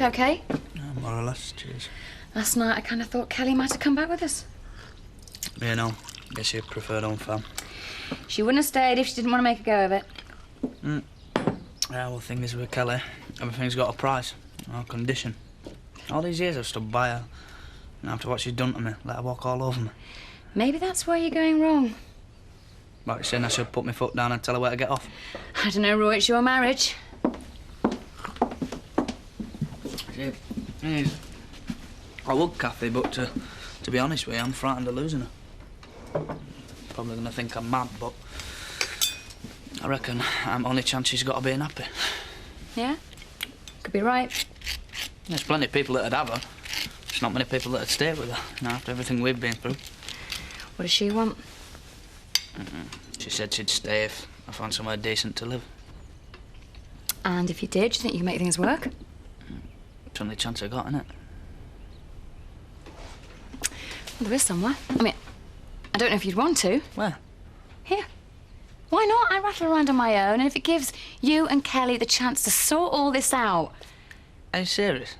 Life okay? More or less, cheers. Last night I kind of thought Kelly might have come back with us. You know, guess you preferred home fam. She wouldn't have stayed if she didn't want to make a go of it. Yeah, well, the thing is with Kelly, everything's got a price, a condition. All these years I've stood by her, and after what she's done to me, let her walk all over me. Maybe that's where you're going wrong. Like you're saying I should put my foot down and tell her where to get off. I don't know, Roy, it's your marriage. See, I would, Kathy, but to be honest with you, I'm frightened of losing her. Probably gonna think I'm mad, but I reckon I'm only chance she's got to being happy. Yeah? Could be right. There's plenty of people that'd have her. There's not many people that'd stay with her, you know, after everything we've been through. What does she want? She said she'd stay if I found somewhere decent to live. And if you did, do you think you could make things work? It's the only chance I got, innit? Well, there is somewhere. I mean, I don't know if you'd want to. Where? Here. Why not? I rattle around on my own, and if it gives you and Kelly the chance to sort all this out... Are you serious?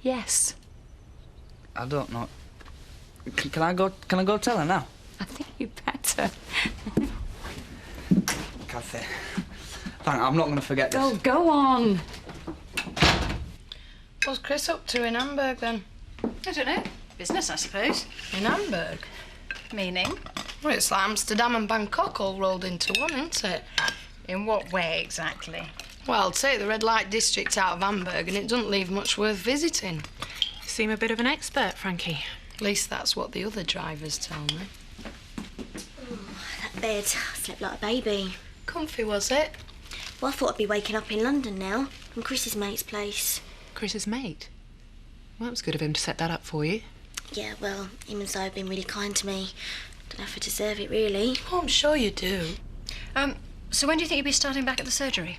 Yes. I don't know. Can I go tell her now? I think you better. Kathy. I'm not going to forget this. Oh, go on. What's Chris up to in Hamburg, then? I don't know. Business, I suppose. In Hamburg? Meaning? Well, it's like Amsterdam and Bangkok all rolled into one, isn't it? In what way, exactly? Well, take the red light district out of Hamburg and it doesn't leave much worth visiting. You seem a bit of an expert, Frankie. At least that's what the other drivers tell me. That bed, I slept like a baby. Comfy, was it? Well, I thought I'd be waking up in London now, from Chris's mate's place. Chris's mate? Well, that was good of him to set that up for you. Yeah, well, him and Zoe have been really kind to me. Don't know if I deserve it, really. Oh, I'm sure you do. So when do you think you'll be starting back at the surgery?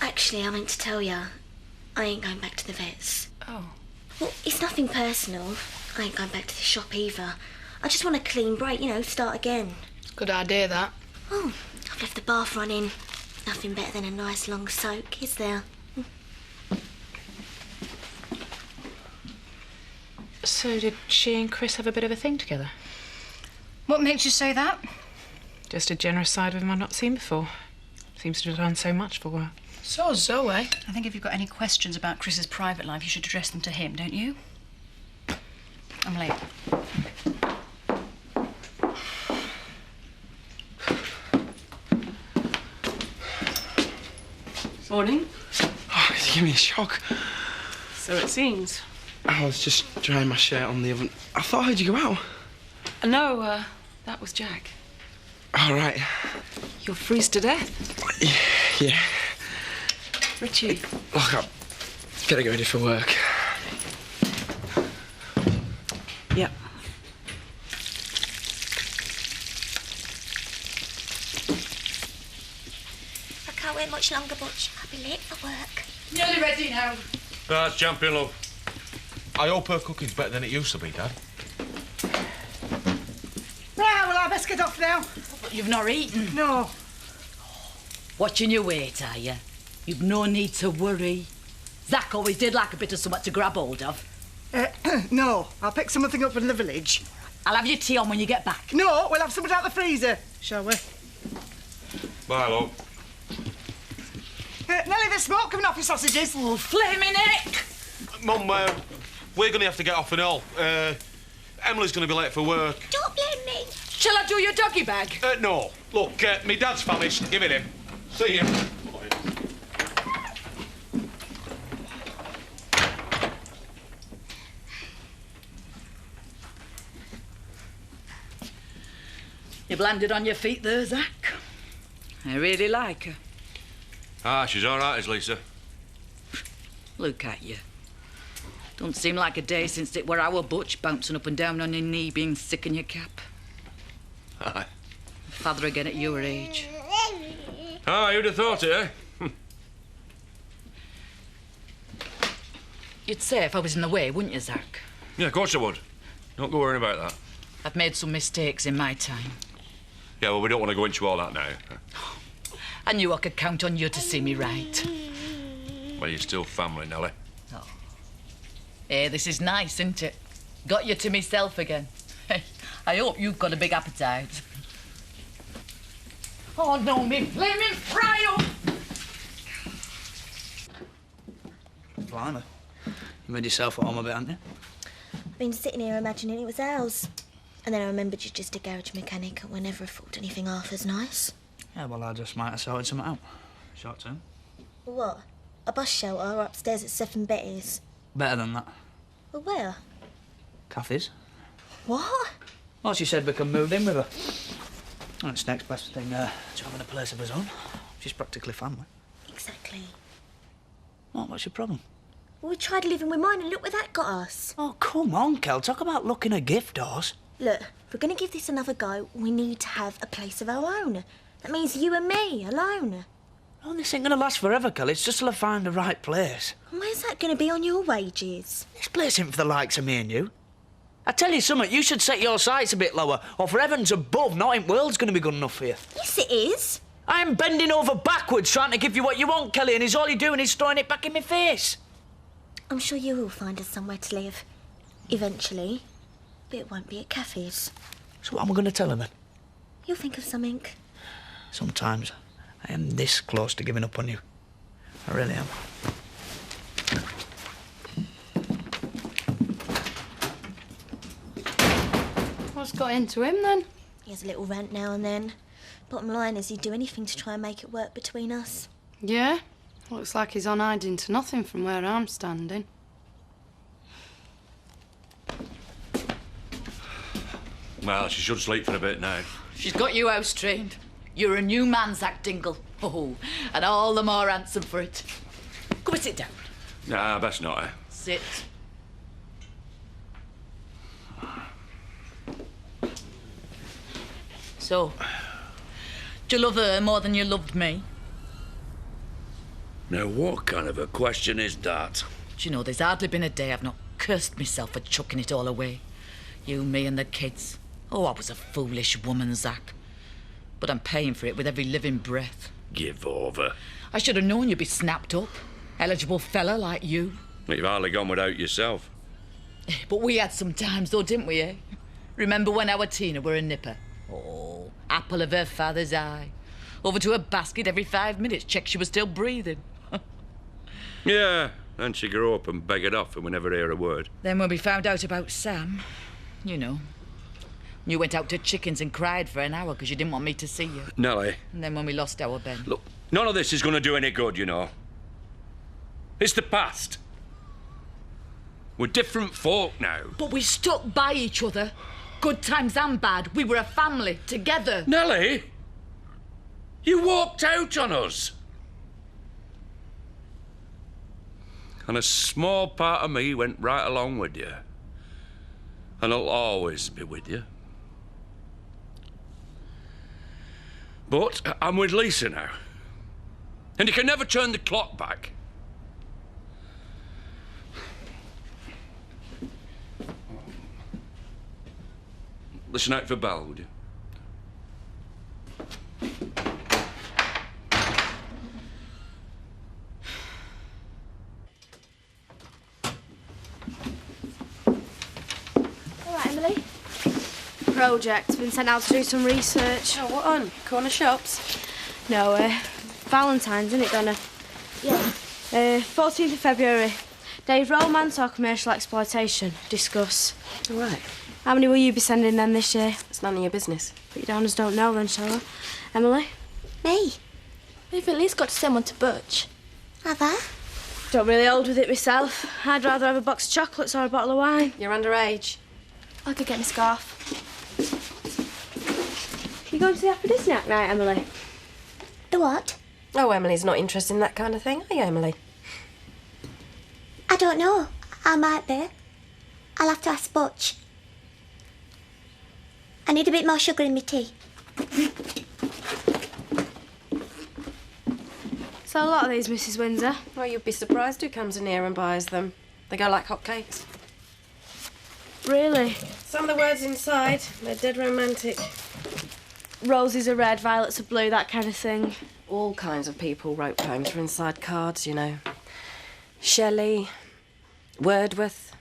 Actually, I meant to tell you, I ain't going back to the vets. Oh. Well, it's nothing personal. I ain't going back to the shop either. I just want a clean break, you know, start again. Good idea, that. Oh, I've left the bath running. Nothing better than a nice long soak, is there? So did she and Chris have a bit of a thing together? What makes you say that? Just a generous side of him I've not seen before. Seems to have done so much for her. So, Zoe. I think if you've got any questions about Chris's private life, you should address them to him, don't you? I'm late. Morning. Oh, you give me a shock. So it seems. I was just drying my shirt on the oven. I thought I heard you go out. No, that was Jack. All right. You'll freeze to death. Yeah. Richie. Look, I better get ready for work. Yep. I can't wait much longer, Butch. I'll be late for work. Nearly ready now. That's champion, love. I hope her cooking's better than it used to be, Dad. Right, well, I best get off now. But you've not eaten. No. Watching your weight, are you? You've no need to worry. Zach always did like a bit of something to grab hold of. No, I'll pick something up from the village. I'll have your tea on when you get back. No, we'll have something out of the freezer, shall we? Bye, love. Nelly, there's smoke coming off your sausages. Oh, flaming heck! Mum, we're going to have to get off and all. Emily's going to be late for work. Don't blame me. Shall I do your doggy bag? No. Look, me dad's famished. Give it him. See you. You've landed on your feet there, Zach. I really like her. Ah, she's all right, is Lisa. Look at you. Don't seem like a day since it were our Butch bouncing up and down on your knee, being sick in your cap. Aye. Father again at your age. Ah, you'd have thought it, eh? You'd say if I was in the way, wouldn't you, Zach? Yeah, of course I would. Don't go worrying about that. I've made some mistakes in my time. Yeah, well, we don't want to go into all that now. I knew I could count on you to see me right. Well, you're still family, Nellie. Oh, Hey, this is nice, isn't it? Got you to myself again. Hey, I hope you've got a big appetite. Oh, no, me flaming fry up! Blimey. You made yourself at home a bit, haven't you? I've been sitting here imagining it was ours. And then I remembered you're just a garage mechanic and we never afford anything half as nice. Yeah, well, I just might have sorted something out. Short term. What? A bus shelter upstairs at Seven Betty's? Better than that. Well, where? Kathy's. What? Well, she said we can move in with her. Well, it's next best thing to having a place of his own. She's practically family. Exactly. What, what's your problem? Well, we tried living with mine and look where that got us. Oh, come on, Kel. Talk about looking a gift horse. Look, if we're going to give this another go, we need to have a place of our own. That means you and me, alone. Oh, this ain't gonna last forever, Kel. It's just till I find the right place. And where's that going to be on your wages? This place ain't for the likes of me and you. I tell you something, you should set your sights a bit lower, or for heavens above, nothing world's gonna be good enough for you. Yes, it is. I am bending over backwards trying to give you what you want, Kelly, and all you're doing is throwing it back in my face. I'm sure you will find us somewhere to live. Eventually. But it won't be at cafes. So what am I gonna tell her then? You'll think of something. Sometimes I am this close to giving up on you. I really am. What's got into him then? He has a little rant now and then. Bottom line is he'd do anything to try and make it work between us. Yeah? Looks like he's on hiding to nothing from where I'm standing. Well, she should sleep for a bit now. She's got you house trained. You're a new man, Zach Dingle. Oh, and all the more handsome for it. Come and sit down. Nah, best not. Sit. So, do you love her more than you loved me? Now, what kind of a question is that? Do you know, there's hardly been a day I've not cursed myself for chucking it all away. You, me and the kids. Oh, I was a foolish woman, Zach. But I'm paying for it with every living breath. Give over. I should have known you'd be snapped up. Eligible fella like you. You've hardly gone without yourself. But we had some times, though, didn't we, eh? Remember when our Tina were a nipper? Oh, apple of her father's eye. Over to her basket every 5 minutes, check she was still breathing. Yeah, and she grew up and beggared off and we never hear a word. Then when we found out about Sam, you know, you went out to chickens and cried for an hour because you didn't want me to see you. Nellie. And then when we lost our Ben. Look, none of this is going to do any good, you know. It's the past. We're different folk now. But we stuck by each other. Good times and bad. We were a family, together. Nellie, you walked out on us. And a small part of me went right along with you. And I'll always be with you. But I'm with Lisa now. And you can never turn the clock back. Listen out for Belle, would you? All right, Emily. Project. Been sent out to do some research. Oh, what on? Corner shops? No, Valentine's, isn't it, Donna? Yeah. 14th of February. Day of romance or commercial exploitation. Discuss. All right. How many will you be sending then this year? It's none of your business. Put you down as don't know then, shall I? Emily? Me? We've at least got to send one to Butch. Have I? Don't really hold with it myself. I'd rather have a box of chocolates or a bottle of wine. You're underage. I could get my scarf. You going to the aphrodisiac night, Emily? The what? Oh, Emily's not interested in that kind of thing, are you, Emily? I don't know. I might be. I'll have to ask Butch. I need a bit more sugar in my tea. So a lot of these, Mrs. Windsor. Well, you'd be surprised who comes in here and buys them. They go like hotcakes. Really? Some of the words inside, they're dead romantic. Roses are red, violets are blue, that kind of thing. All kinds of people wrote poems for inside cards, you know. Shelley, Wordsworth,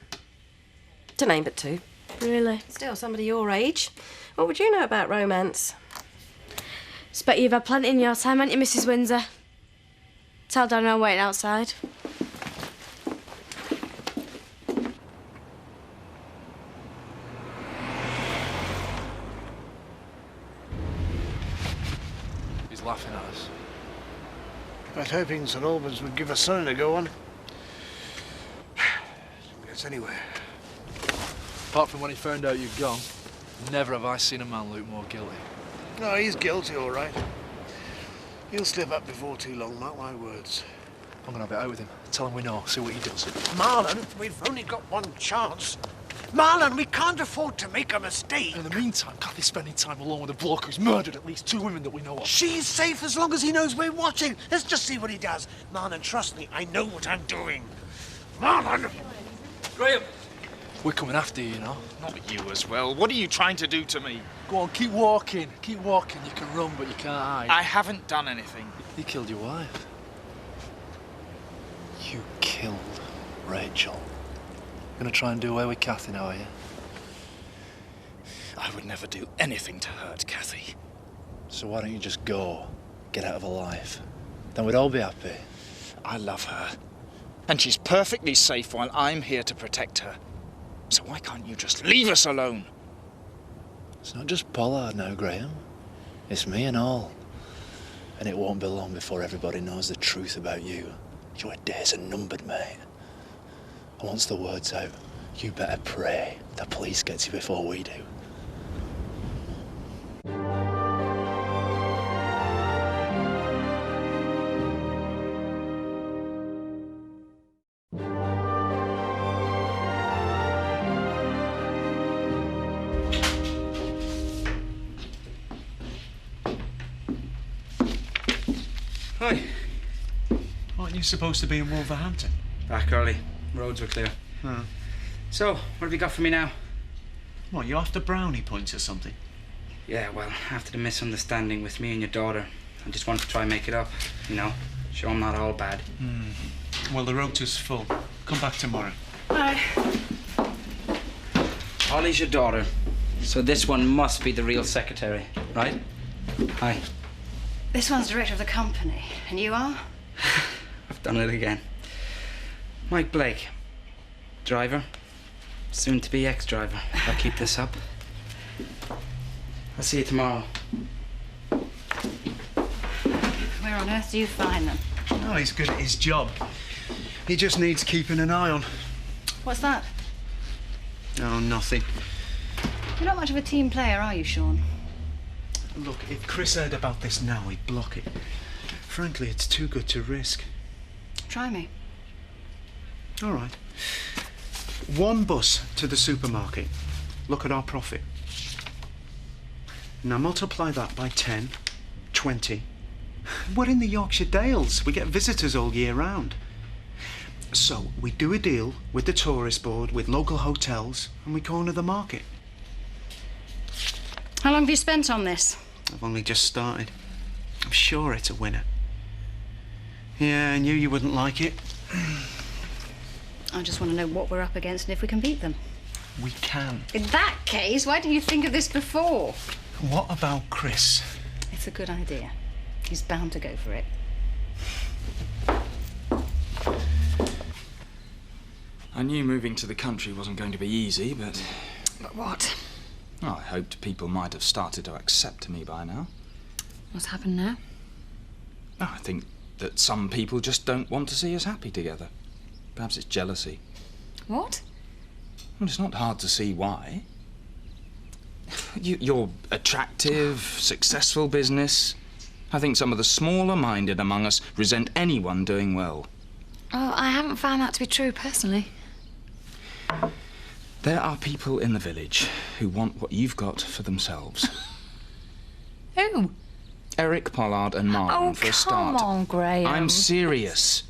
To name but two. Really? Still, somebody your age. What would you know about romance? Expect you've had plenty in your time, haven't you, Mrs. Windsor? Tell Dan I'm waiting outside. He's laughing at us. I was hoping St Albans would give us something to go on. Didn't get anywhere. Apart from when he found out you'd gone, never have I seen a man look more guilty. No, he's guilty, all right. He'll slip up before too long, mark my words. I'm gonna have it out with him. Tell him we know, see what he does. Marlon, we've only got one chance. Marlon, we can't afford to make a mistake. In the meantime, Kathy's spending time alone with a bloke who's murdered at least 2 women that we know of. She's safe as long as he knows we're watching. Let's just see what he does. Marlon, trust me, I know what I'm doing. Marlon! Graham! We're coming after you, you know. Not you as well. What are you trying to do to me? Go on, keep walking. Keep walking. You can run, but you can't hide. I haven't done anything. You killed your wife. You killed Rachel. Gonna try and do away with Kathy now, are you? I would never do anything to hurt Kathy. So why don't you just go, get out of her life? Then we'd all be happy. I love her. And she's perfectly safe while I'm here to protect her. So why can't you just leave us alone? It's not just Pollard now, Graham. It's me and all. And it won't be long before everybody knows the truth about you. Your days are numbered, mate. And once the word's out, you better pray the police gets you before we do. Hi. Aren't you supposed to be in Wolverhampton? Back early. Roads were clear. Oh. So, what have you got for me now? What, you after brownie points or something? Yeah, well, after the misunderstanding with me and your daughter, I just wanted to try and make it up. You know, show I'm not all bad. Well, the rota's full. Come back tomorrow. Hi. Ollie's your daughter. So this one must be the real secretary, right? Hi. This one's director of the company, and you are? I've done it again. Mike Blake. Driver. Soon to be ex-driver. If I keep this up. I'll see you tomorrow. Where on earth do you find them? Oh, he's good at his job. He just needs keeping an eye on. What's that? Oh, nothing. You're not much of a team player, are you, Sean? Look, if Chris heard about this now, he'd block it. Frankly, it's too good to risk. Try me. All right. 1 bus to the supermarket. Look at our profit. Now multiply that by 10, 20. We're in the Yorkshire Dales. We get visitors all year round. So we do a deal with the tourist board, with local hotels, and we corner the market. How long have you spent on this? I've only just started. I'm sure it's a winner. Yeah, I knew you wouldn't like it. I just want to know what we're up against and if we can beat them. We can. In that case, why didn't you think of this before? What about Chris? It's a good idea. He's bound to go for it. I knew moving to the country wasn't going to be easy, but... But what? Oh, I hoped people might have started to accept me by now. What's happened now? Oh, I think that some people just don't want to see us happy together. Perhaps it's jealousy. What? Well, it's not hard to see why. You're attractive, successful business. I think some of the smaller-minded among us resent anyone doing well. Oh, I haven't found that to be true, personally. There are people in the village who want what you've got for themselves. Who? Eric Pollard and Martin, for a start. Come on, Graham. I'm serious.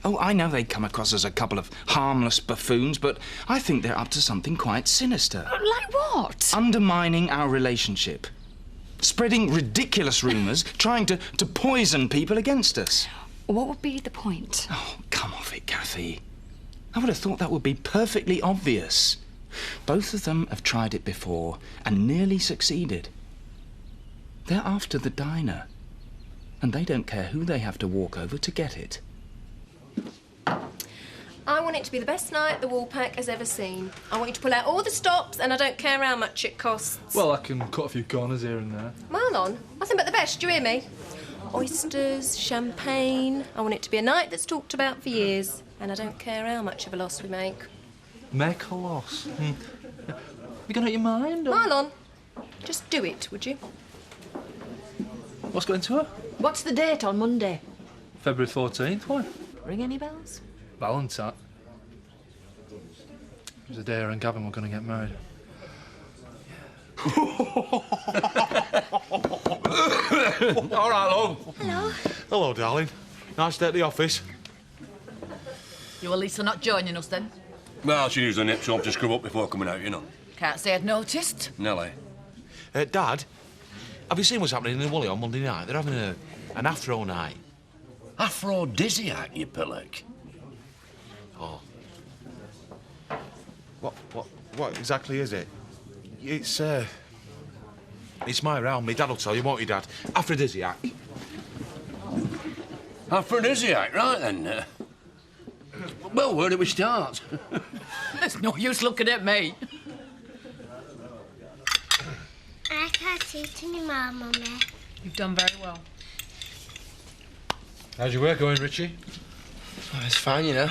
Oh, I know they come across as a couple of harmless buffoons, but I think they're up to something quite sinister. Like what? Undermining our relationship. Spreading ridiculous rumours, trying to poison people against us. What would be the point? Oh, come off it, Kathy. I would have thought that would be perfectly obvious. Both of them have tried it before and nearly succeeded. They're after the diner, and they don't care who they have to walk over to get it. I want it to be the best night the Woolpack has ever seen. I want you to pull out all the stops, and I don't care how much it costs. Well, I can cut a few corners here and there. Marlon, nothing but the best, do you hear me? Oysters, champagne. I want it to be a night that's talked about for years, and I don't care how much of a loss we make. Make a loss? You gonna out your mind? Or... Marlon, just do it, would you? What's going to her? What's the date on Monday? February 14th, why? Ring any bells? Valentine. It was the day her and Gavin were going to get married. All right, love. Hello. Hello, darling. Nice day at the office. You at least are not joining us then? Well, she usually nips home to scrub up before coming out, you know. Can't say I'd noticed. Nelly. Dad, have you seen what's happening in the Woolly on Monday night? They're having an afro night. Aphrodisiac, you pillock. Oh. What exactly is it? It's my round. Me dad'll tell you, won't you, Dad? Aphrodisiac. Aphrodisiac, right then. Well, where do we start? There's no use looking at me. I can't see it anymore, Mummy. You've done very well. How's your work going, Richie? Oh, it's fine, you know.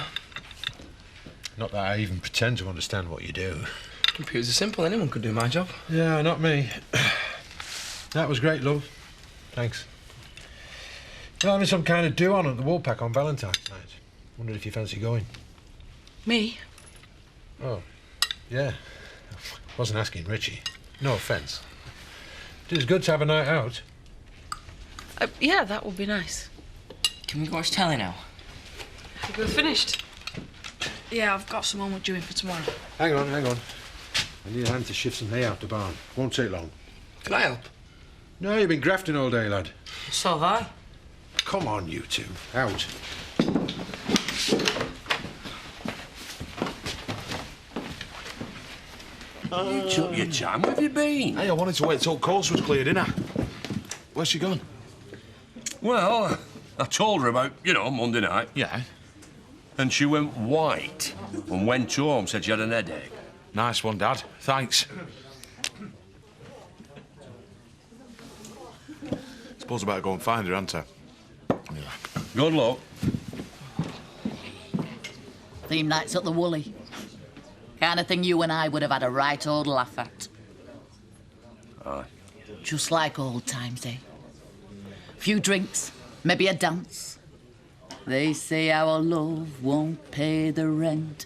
Not that I even pretend to understand what you do. Computers are simple. Anyone could do my job. Yeah, not me. That was great, love. Thanks. We're having some kind of do-on at the Woolpack on Valentine's night. Wondered if you fancy going. Me? Oh, yeah. Wasn't asking Richie. No offence. It is good to have a night out. Yeah, that would be nice. Can we watch telly now? We're finished. Yeah, I've got some homework due in for tomorrow. Hang on. I need a hand to shift some hay out the barn. Won't take long. Can I help? No, you've been grafting all day, lad. So have I. Come on, you two. Out. You took your time. Where have you been? Hey, I wanted to wait till course was clear, didn't I? Where's she gone? Well, I told her about, Monday night. Yeah. And she went white and went home, said she had an headache. Nice one, Dad. Thanks. Suppose I better go and find her, hadn't I? Yeah. Good luck. Theme nights at the Woolly. Kind of thing you and I would have had a right old laugh at. Aye. Just like old times, eh? Few drinks, maybe a dance. They say our love won't pay the rent.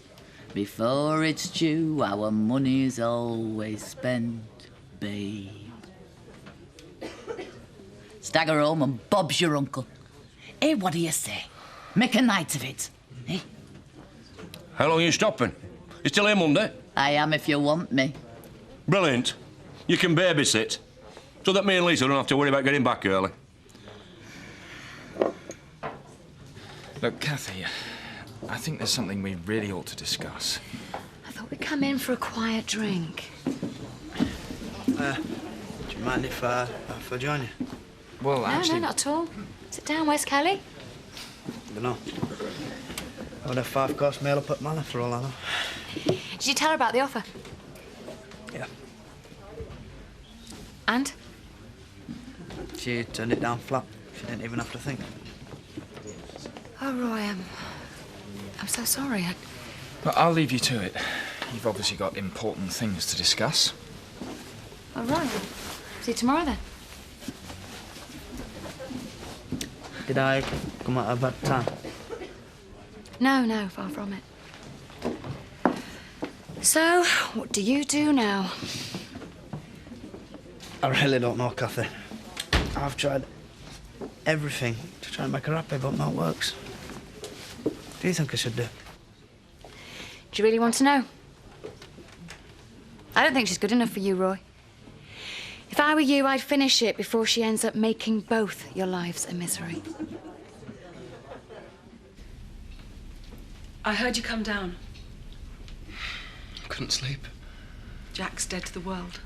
Before it's due, our money's always spent, babe. Stagger home and Bob's your uncle. Eh, what do you say? Make a night of it, eh? How long are you stopping? You still here Monday? I am if you want me. Brilliant. You can babysit. So that me and Lisa don't have to worry about getting back early. Look, Kathy, I think there's something we really ought to discuss. I thought we'd come in for a quiet drink. Do you mind if I join you? Well, No, not at all. Sit down. Where's Kelly? I don't know. I would have 5-course meal up at Manor for all I know. Did you tell her about the offer? Yeah. And? She turned it down flat. She didn't even have to think. Oh, Roy, I'm so sorry. But I'll leave you to it. You've obviously got important things to discuss. All right. See you tomorrow, then. Did I come at a bad time? No, far from it. So, what do you do now? I really don't know, Kathy. I've tried everything to try and make her happy, but not works. What do you think I should do? Do you really want to know? I don't think she's good enough for you, Roy. If I were you, I'd finish it before she ends up making both your lives a misery. I heard you come down. Couldn't sleep. Jack's dead to the world.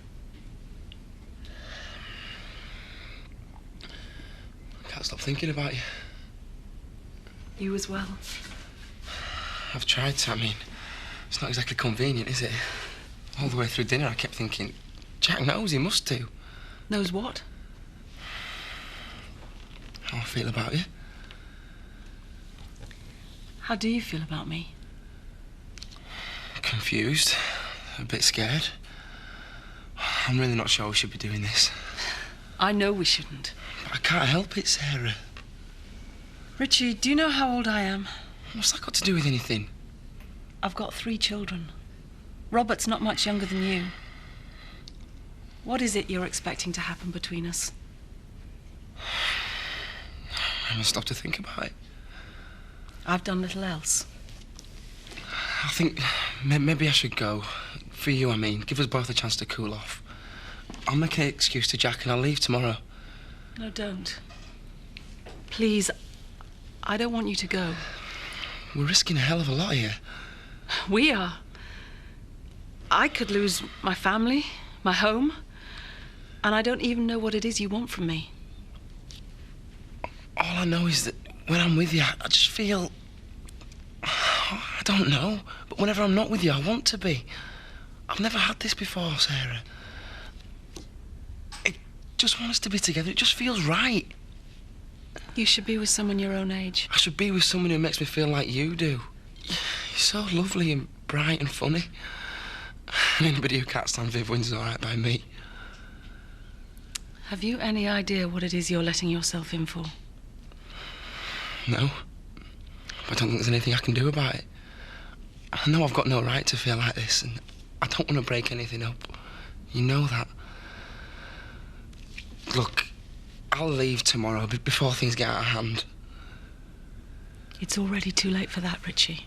I can't stop thinking about you. You as well. I've tried to. I mean, it's not exactly convenient, is it? All the way through dinner, I kept thinking, Jack knows, he must do. Knows what? How I feel about you. How do you feel about me? Confused, a bit scared. I'm really not sure we should be doing this. I know we shouldn't. But I can't help it, Sarah. Richie, do you know how old I am? What's that got to do with anything? I've got 3 children. Robert's not much younger than you. What is it you're expecting to happen between us? I must stop to think about it. I've done little else. I think maybe I should go. For you, I mean. Give us both a chance to cool off. I'll make an excuse to Jack and I'll leave tomorrow. No, don't. Please, I don't want you to go. We're risking a hell of a lot here. We are. I could lose my family, my home, and I don't even know what it is you want from me. All I know is that when I'm with you, I just feel... I don't know, but whenever I'm not with you, I want to be. I've never had this before, Sarah. I just want us to be together. It just feels right. You should be with someone your own age. I should be with someone who makes me feel like you do. You're so lovely and bright and funny. And anybody who can't stand Viv wins all right by me. Have you any idea what it is you're letting yourself in for? No. But I don't think there's anything I can do about it. I know I've got no right to feel like this, and I don't want to break anything up. You know that. Look, I'll leave tomorrow before things get out of hand. It's already too late for that, Richie.